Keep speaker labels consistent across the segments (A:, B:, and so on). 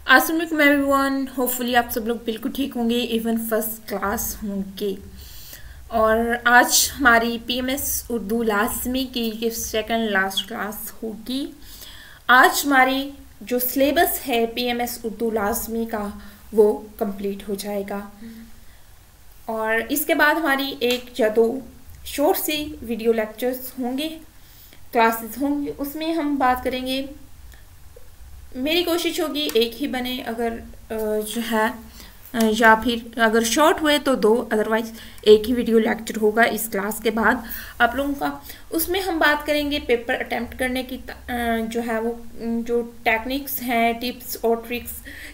A: अस्सलाम वालेकुम everyone. Hopefully आप सब लोग बिल्कुल ठीक होंगे, इवन फर्स्ट क्लास होंगे। और आज हमारी पीएमएस उर्दू लाजमी की ये सेकंड लास्ट क्लास होगी। आज हमारी जो सिलेबस है पीएमएस उर्दू लाजमी का वो कंप्लीट हो जाएगा। और इसके बाद हमारी एक या दो शॉर्ट सी वीडियो लेक्चर्स होंगे, क्लासेस होंगे, उसमें हम बात करेंगे। मेरी कोशिश होगी एक ही बने, अगर जो है या फिर अगर शॉर्ट हुए तो दो, अदरवाइज एक ही वीडियो लेक्चर होगा इस क्लास के बाद आप लोगों का। उसमें हम बात करेंगे पेपर अटेम्प्ट करने की जो है वो जो टेक्निक्स हैं, टिप्स और ट्रिक्स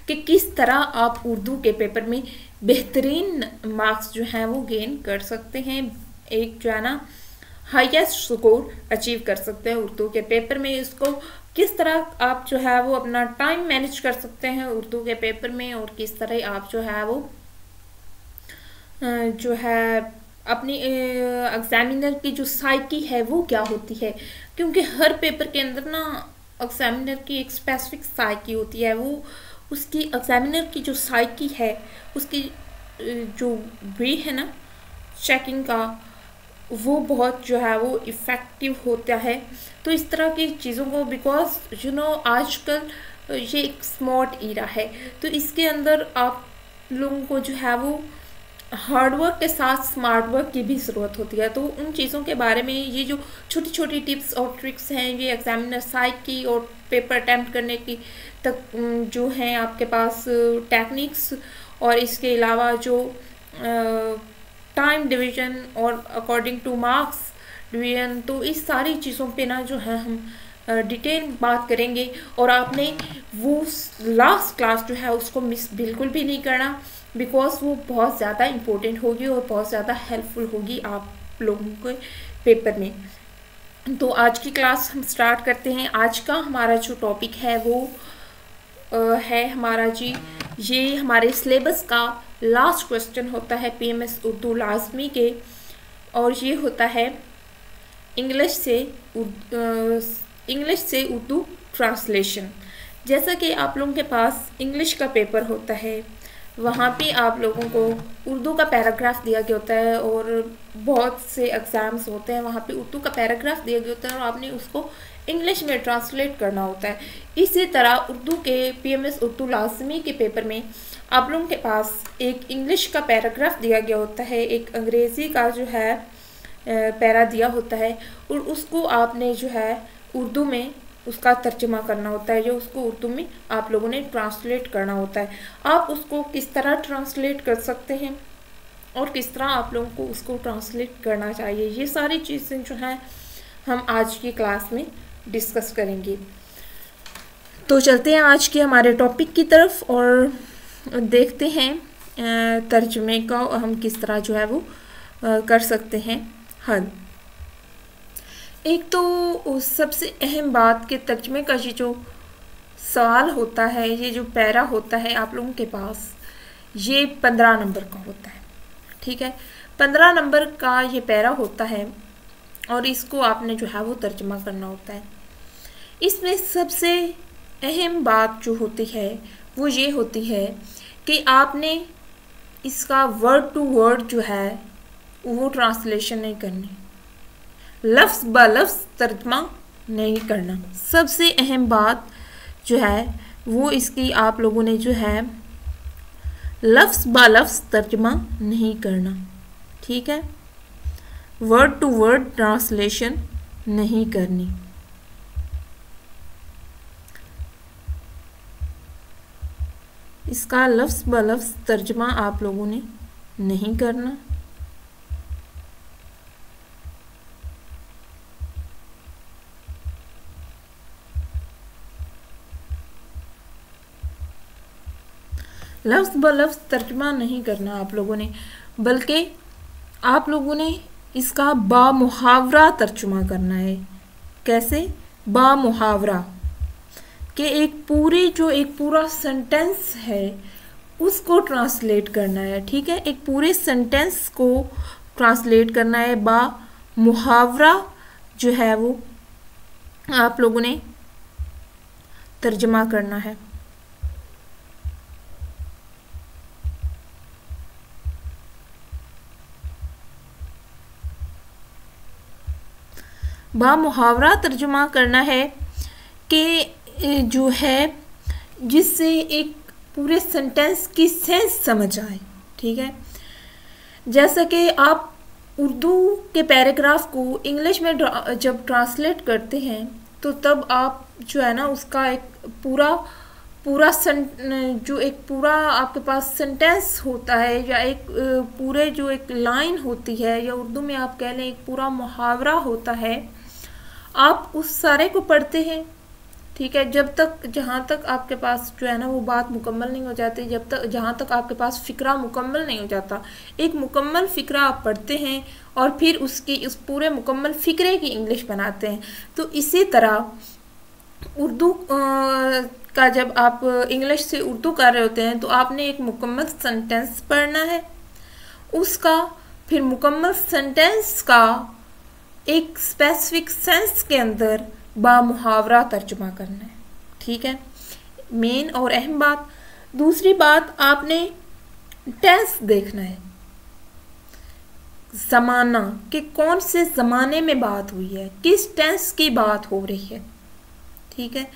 A: कि किस तरह आप उर्दू के पेपर में बेहतरीन मार्क्स जो हैं वो गेन कर सकते हैं, एक जो है ना हाईएस्ट स्कोर अचीव कर सकते हैं उर्दू के पेपर में। इसको किस तरह आप जो है वो अपना टाइम मैनेज कर सकते हैं उर्दू के पेपर में, और किस तरह आप जो है वो जो है अपनी एग्जामिनर की जो साइकी है वो क्या होती है, क्योंकि हर पेपर के अंदर ना एग्जामिनर की एक स्पेसिफिक साइकी होती है। वो उसकी एग्जामिनर की जो साइकी है, उसकी जो वे है ना चेकिंग का, वो बहुत जो है वो इफ़ेक्टिव होता है। तो इस तरह की चीज़ों को, बिकॉज आजकल ये एक स्मार्ट ईरा है, तो इसके अंदर आप लोगों को जो है वो हार्डवर्क के साथ स्मार्ट वर्क की भी ज़रूरत होती है। तो उन चीज़ों के बारे में ये जो छोटी छोटी टिप्स और ट्रिक्स हैं, ये एग्जामिनर साइट की और पेपर अटैम्प्ट करने की तक जो हैं आपके पास टेक्निक्स, और इसके अलावा जो टाइम डिवीजन और अकॉर्डिंग टू मार्क्स डिवीजन, तो इस सारी चीज़ों पे ना जो है हम डिटेल बात करेंगे। और आपने वो लास्ट क्लास जो है उसको मिस बिल्कुल भी नहीं करना, बिकॉज वो बहुत ज़्यादा इम्पोर्टेंट होगी और बहुत ज़्यादा हेल्पफुल होगी आप लोगों के पेपर में। तो आज की क्लास हम स्टार्ट करते हैं। आज का हमारा जो टॉपिक है वो है हमारा जी, ये हमारे सिलेबस का लास्ट क्वेश्चन होता है पीएमएस उर्दू लाजमी के, और ये होता है इंग्लिश से उर्दू ट्रांसलेशन। जैसा कि आप लोगों के पास इंग्लिश का पेपर होता है, वहाँ पे आप लोगों को उर्दू का पैराग्राफ दिया गया होता है, और बहुत से एग्ज़ाम्स होते हैं वहाँ पे उर्दू का पैराग्राफ दिया गया होता है और आपने उसको इंग्लिश में ट्रांसलेट करना होता है। इसी तरह उर्दू के पीएमएस उर्दू लाजमी के पेपर में आप लोगों के पास एक इंग्लिश का पैराग्राफ दिया गया होता है, एक अंग्रेज़ी का जो है पैरा दिया होता है, और उसको आपने जो है उर्दू में उसका तर्जमा करना होता है, जो उसको उर्दू में आप लोगों ने ट्रांसलेट करना होता है। आप उसको किस तरह ट्रांसलेट कर सकते हैं और किस तरह आप लोगों को उसको ट्रांसलेट करना चाहिए, ये सारी चीज़ें जो हैं हम आज की क्लास में डिस्कस करेंगे। तो चलते हैं आज के हमारे टॉपिक की तरफ और देखते हैं तर्जुमे का हम किस तरह जो है वो कर सकते हैं हल। एक तो सबसे अहम बात कि तर्जुमे का ये जो सवाल होता है, ये जो पैरा होता है आप लोगों के पास, ये 15 नंबर का होता है। ठीक है, 15 नंबर का ये पैरा होता है और इसको आपने जो है वो तर्जुमा करना होता है। इसमें सबसे अहम बात जो होती है वो ये होती है कि आपने इसका वर्ड टू वर्ड जो है वो ट्रांसलेशन नहीं करनी, लफ्ज़ ब लफ्ज़ तर्जमा नहीं करना। सबसे अहम बात जो है वो इसकी आप लोगों ने जो है लफ्ज़ ब लफ्ज़ तर्जमा नहीं करना। ठीक है, वर्ड टू वर्ड ट्रांसलेशन नहीं करनी। इसका लफ्ज़ ब लफ्ज़ तर्जमा आप लोगों ने नहीं करना। लफ्ज़ ब लफ्ज़ तर्जमा नहीं करना आप लोगों ने, बल्कि आप लोगों ने इसका बा मुहावरा तर्जुमा करना है। कैसे? बा मुहावरा कि एक पूरा सेंटेंस है उसको ट्रांसलेट करना है। ठीक है, एक पूरे सेंटेंस को ट्रांसलेट करना है, बा मुहावरा जो है वो आप लोगों ने तर्जमा करना है। बामुहावरा तर्जुमा करना है कि जो है जिससे एक पूरे सेंटेंस की सेंस समझ आए, ठीक है। जैसा कि आप उर्दू के पैराग्राफ को इंग्लिश में जब ट्रांसलेट करते हैं तो तब आप जो है ना उसका एक पूरा जो एक पूरा आपके पास सेंटेंस होता है या एक पूरे जो एक लाइन होती है या उर्दू में आप कह लें एक पूरा मुहावरा होता है, आप उस सारे को पढ़ते हैं, ठीक है। जब तक जहाँ तक आपके पास जो है ना वो बात मुकम्मल नहीं हो जाती, जब तक जहाँ तक आपके पास फ़िक्रा मुकम्मल नहीं हो जाता, एक मुकम्मल फ़िक्रा आप पढ़ते हैं और फिर उसकी उस पूरे मुकम्मल फ़िक्रे की इंग्लिश बनाते हैं। तो इसी तरह उर्दू का जब आप इंग्लिश से उर्दू कर रहे होते हैं तो आपने एक मुकम्मल सेंटेंस पढ़ना है, उसका फिर मुकम्मल सेंटेंस का एक स्पेसिफिक सेंस के अंदर बामुहावरा तर्जुमा करना है, ठीक है। मेन और अहम बात। दूसरी बात, आपने टेंस देखना है, ज़माना कि कौन से ज़माने में बात हुई है, किस टेंस की बात हो रही है, ठीक है।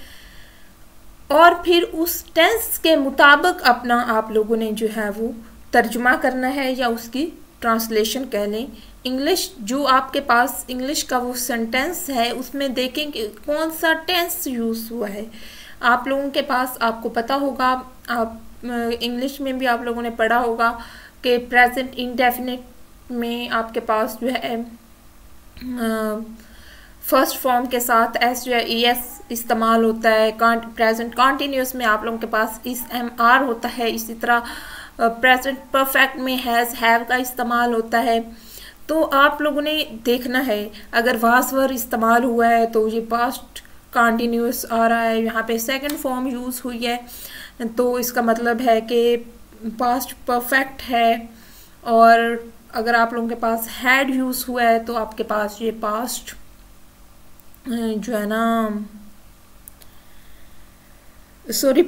A: और फिर उस टेंस के मुताबिक अपना आप लोगों ने जो है वो तर्जुमा करना है या उसकी ट्रांसलेशन कह लें। इंग्लिश जो आपके पास इंग्लिश का वो सेंटेंस है उसमें देखें कि कौन सा टेंस यूज़ हुआ है। आप लोगों के पास, आपको पता होगा, आप इंग्लिश में भी आप लोगों ने पढ़ा होगा कि प्रेजेंट इंडेफिनिट में आपके पास जो है फर्स्ट फॉर्म के साथ एस या ई एस इस्तेमाल होता है। प्रेजेंट कॉन्टीन्यूस में आप लोगों के पास इस एम आर होता है। इसी तरह प्रेजेंट परफेक्ट में हैज़ हैव का इस्तेमाल होता है। तो आप लोगों ने देखना है, अगर वास वर इस्तेमाल हुआ है तो ये पास्ट कॉन्टीन्यूस आ रहा है, यहाँ पे सेकंड फॉर्म यूज़ हुई है तो इसका मतलब है कि पास्ट परफेक्ट है। और अगर आप लोगों के पास हैड यूज़ हुआ है तो आपके पास ये पास्ट जो है ना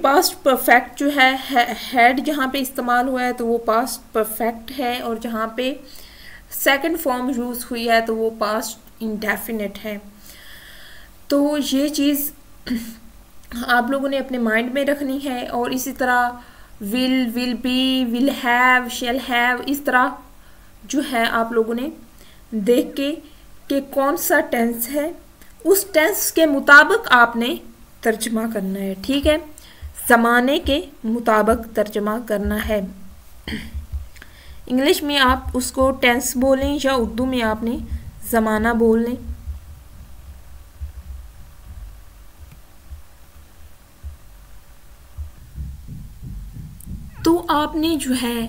A: पास्ट परफेक्ट जो है हैड जहाँ पे इस्तेमाल हुआ है तो वो पास्ट परफेक्ट है, और जहाँ पे सेकंड फॉर्म यूज़ हुई है तो वो पास्ट इंडेफिनिट है। तो ये चीज़ आप लोगों ने अपने माइंड में रखनी है। और इसी तरह will be, will have, shall have, इस तरह जो है आप लोगों ने देख के कि कौन सा टेंस है, उस टेंस के मुताबिक आपने तर्जमा करना है, ठीक है। ज़माने के मुताबिक तर्जमा करना है। इंग्लिश में आप उसको टेंस बोलें या उर्दू में आपने ज़माना बोल लें। तो आपने जो है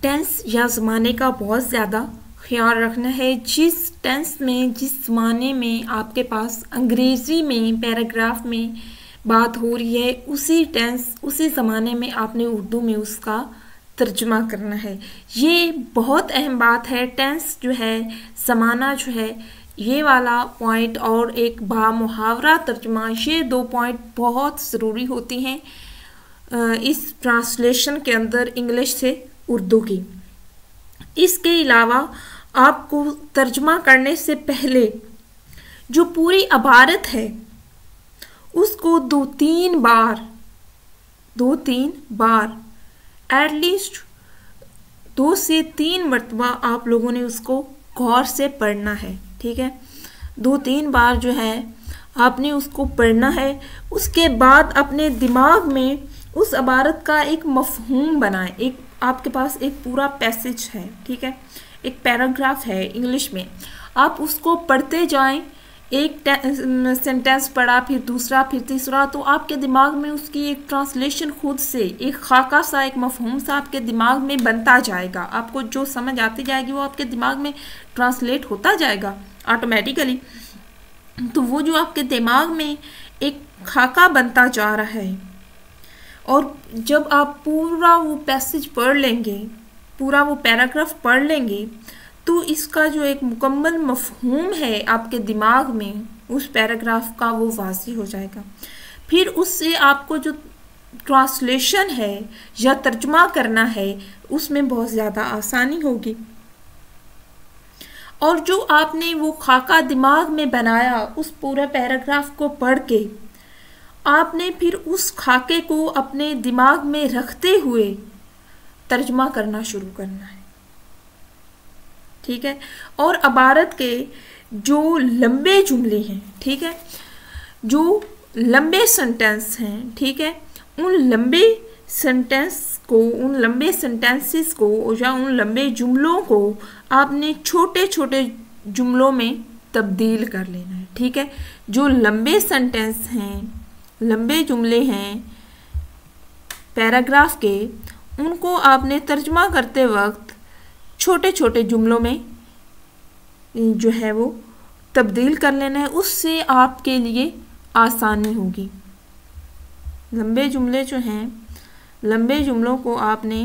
A: टेंस या ज़माने का बहुत ज़्यादा ख्याल रखना है। जिस टेंस में, जिस ज़माने में आपके पास अंग्रेज़ी में पैराग्राफ में बात हो रही है, उसी टेंस, उसी ज़माने में आपने उर्दू में उसका तर्जुमा करना है। ये बहुत अहम बात है। टेंस जो है, ज़माना जो है, ये वाला पॉइंट और एक बामुहावरा तर्जुमा, ये दो पॉइंट बहुत ज़रूरी होती हैं इस ट्रांसलेशन के अंदर इंग्लिश से उर्दू की। इसके अलावा आपको तर्जुमा करने से पहले जो पूरी इबारत है उसको दो तीन बार एटलीस्ट 2 से 3 मरतबा आप लोगों ने उसको गौर से पढ़ना है, ठीक है। 2-3 बार जो है आपने उसको पढ़ना है। उसके बाद अपने दिमाग में उस इबारत का एक मफहूम बनाएं। एक आपके पास एक पूरा पैसेज है, ठीक है, एक पैराग्राफ है इंग्लिश में, आप उसको पढ़ते जाएं। एक सेंटेंस पढ़ा, फिर दूसरा, फिर तीसरा, तो आपके दिमाग में उसकी एक ट्रांसलेशन खुद से, एक खाका सा, एक मफहूम सा आपके दिमाग में बनता जाएगा। आपको जो समझ आती जाएगी वो आपके दिमाग में ट्रांसलेट होता जाएगा ऑटोमेटिकली। तो वो जो आपके दिमाग में एक खाका बनता जा रहा है, और जब आप पूरा वो पैसेज पढ़ लेंगे, पूरा वो पैराग्राफ पढ़ लेंगे, तो इसका जो एक मुकम्मल मफहूम है आपके दिमाग में उस पैराग्राफ का, वो वाज़ेह हो जाएगा। फिर उससे आपको जो ट्रांसलेशन है या तर्जुमा करना है उसमें बहुत ज़्यादा आसानी होगी। और जो आपने वो खाका दिमाग में बनाया उस पूरे पैराग्राफ को पढ़ के आपने फिर उस खाके को अपने दिमाग में रखते हुए तर्जमा करना शुरू करना है, ठीक है। और इबारत के जो लंबे जुमले हैं, ठीक है, जो लंबे सेंटेंस हैं, ठीक है, उन लंबे सेंटेंसेस को या उन लंबे जुमलों को आपने छोटे छोटे जुमलों में तब्दील कर लेना है, ठीक है। जो लंबे सेंटेंस हैं, लंबे जुमले हैं पैराग्राफ के, उनको आपने तर्जमा करते वक्त छोटे छोटे जुमलों में जो है वो तब्दील कर लेना है, उससे आपके लिए आसानी होगी। लंबे जुमले जो हैं, लंबे जुमलों को आपने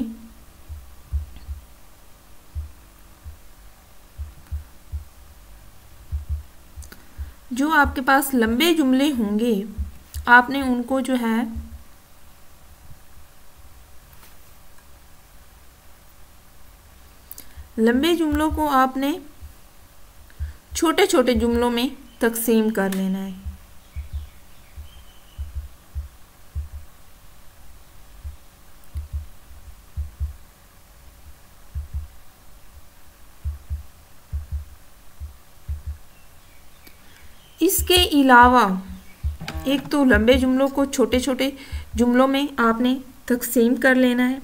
A: जो आपके पास लंबे जुमले होंगे आपने उनको जो है लंबे जुमलों को आपने छोटे छोटे जुमलों में तकसीम कर लेना है। इसके अलावा एक तो लंबे जुमलों को छोटे छोटे जुमलों में आपने तकसीम कर लेना है,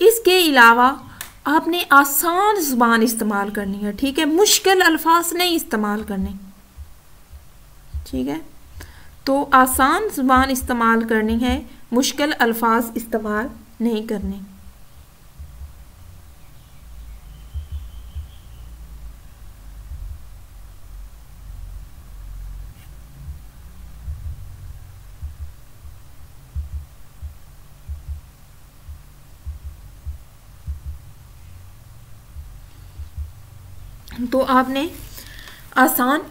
A: इसके अलावा आपने आसान ज़ुबान इस्तेमाल करनी है, ठीक है, मुश्किल अल्फाज नहीं इस्तेमाल करने, ठीक है। तो आसान ज़ुबान इस्तेमाल करनी है, मुश्किल अल्फाज इस्तेमाल नहीं करने। तो आपने आसान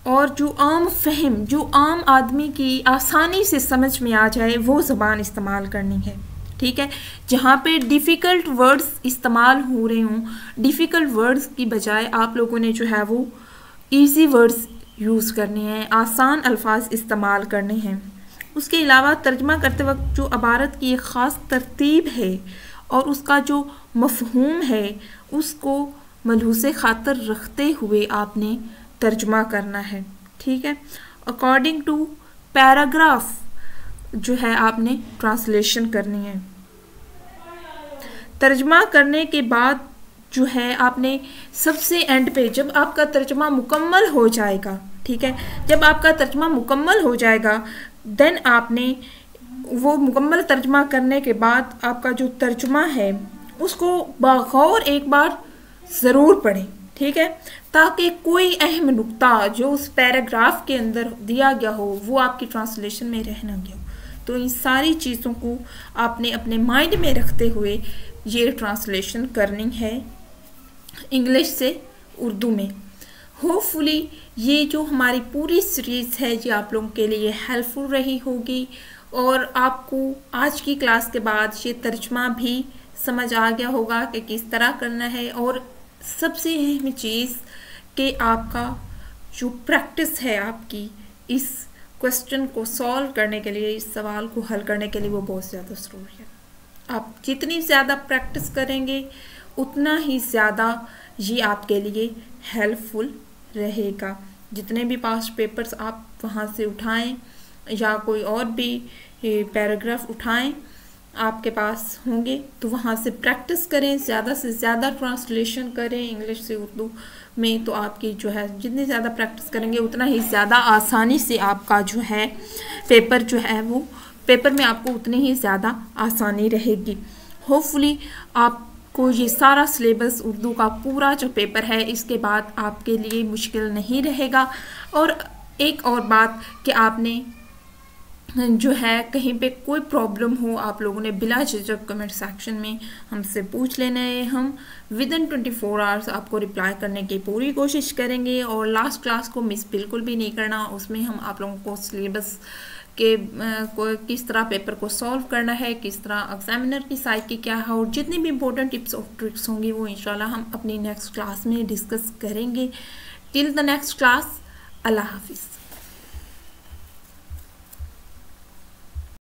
A: और जो आम फहम, जो आम आदमी की आसानी से समझ में आ जाए वो ज़बान इस्तेमाल करनी है, ठीक है। जहाँ पे डिफ़िकल्ट वर्ड्स इस्तेमाल हो रहे हों, डिफ़िकल्ट वर्ड्स की बजाय आप लोगों ने जो है वो इजी वर्ड्स यूज़ करने हैं, आसान अल्फाज इस्तेमाल करने हैं। उसके अलावा तर्जमा करते वक्त जो इबारत की एक ख़ास तरतीब है और उसका जो मफ़हूम है उसको मलहूज़े ख़ातर रखते हुए आपने तर्जमा करना है, ठीक है। अकॉर्डिंग टू पैराग्राफ जो है आपने ट्रांसलेशन करनी है। तर्जमा करने के बाद जो है आपने सबसे एंड पे जब आपका तर्जमा मुकम्मल हो जाएगा, ठीक है, जब आपका तर्जमा मुकम्मल हो जाएगा देन आपने वो मुकम्मल तर्जमा करने के बाद आपका जो तर्जमा है उसको बगौर एक बार ज़रूर पढ़ें, ठीक है, ताकि कोई अहम नुक्ता जो उस पैराग्राफ के अंदर दिया गया हो वो आपकी ट्रांसलेशन में रह ना गया हो। तो इन सारी चीज़ों को आपने अपने माइंड में रखते हुए ये ट्रांसलेशन करनी है इंग्लिश से उर्दू में। होपफुली ये जो हमारी पूरी सीरीज़ है ये आप लोगों के लिए हेल्पफुल रही होगी और आपको आज की क्लास के बाद ये तर्जमा भी समझ आ गया होगा कि किस तरह करना है। और सबसे अहम चीज़ कि आपका जो प्रैक्टिस है आपकी इस क्वेश्चन को सॉल्व करने के लिए, इस सवाल को हल करने के लिए वो बहुत ज़्यादा ज़रूरी है। आप जितनी ज़्यादा प्रैक्टिस करेंगे उतना ही ज़्यादा ये आपके लिए हेल्पफुल रहेगा। जितने भी पास्ट पेपर्स आप वहाँ से उठाएं या कोई और भी पैराग्राफ उठाएं आपके पास होंगे तो वहाँ से प्रैक्टिस करें, ज़्यादा से ज़्यादा ट्रांसलेशन करें इंग्लिश से उर्दू में। तो आपकी जो है जितनी ज़्यादा प्रैक्टिस करेंगे उतना ही ज़्यादा आसानी से आपका जो है पेपर जो है वो पेपर में आपको उतनी ही ज़्यादा आसानी रहेगी। होपफुली आपको ये सारा सिलेबस उर्दू का पूरा जो पेपर है इसके बाद आपके लिए मुश्किल नहीं रहेगा। और एक और बात कि आपने जो है कहीं पे कोई प्रॉब्लम हो आप लोगों ने बिला झिझक कमेंट सेक्शन में हमसे पूछ लेना है। हम विदिन 24 आवर्स आपको रिप्लाई करने की पूरी कोशिश करेंगे। और लास्ट क्लास को मिस बिल्कुल भी नहीं करना, उसमें हम आप लोगों को सिलेबस को किस तरह पेपर को सॉल्व करना है, किस तरह एग्जामिनर की साइकी क्या है, और जितनी भी इम्पोर्टेंट टिप्स और ट्रिक्स होंगी वो इंशाल्लाह हम अपनी नेक्स्ट क्लास में डिस्कस करेंगे। टिल द नेक्स्ट क्लास, अल्लाह हाफिज़।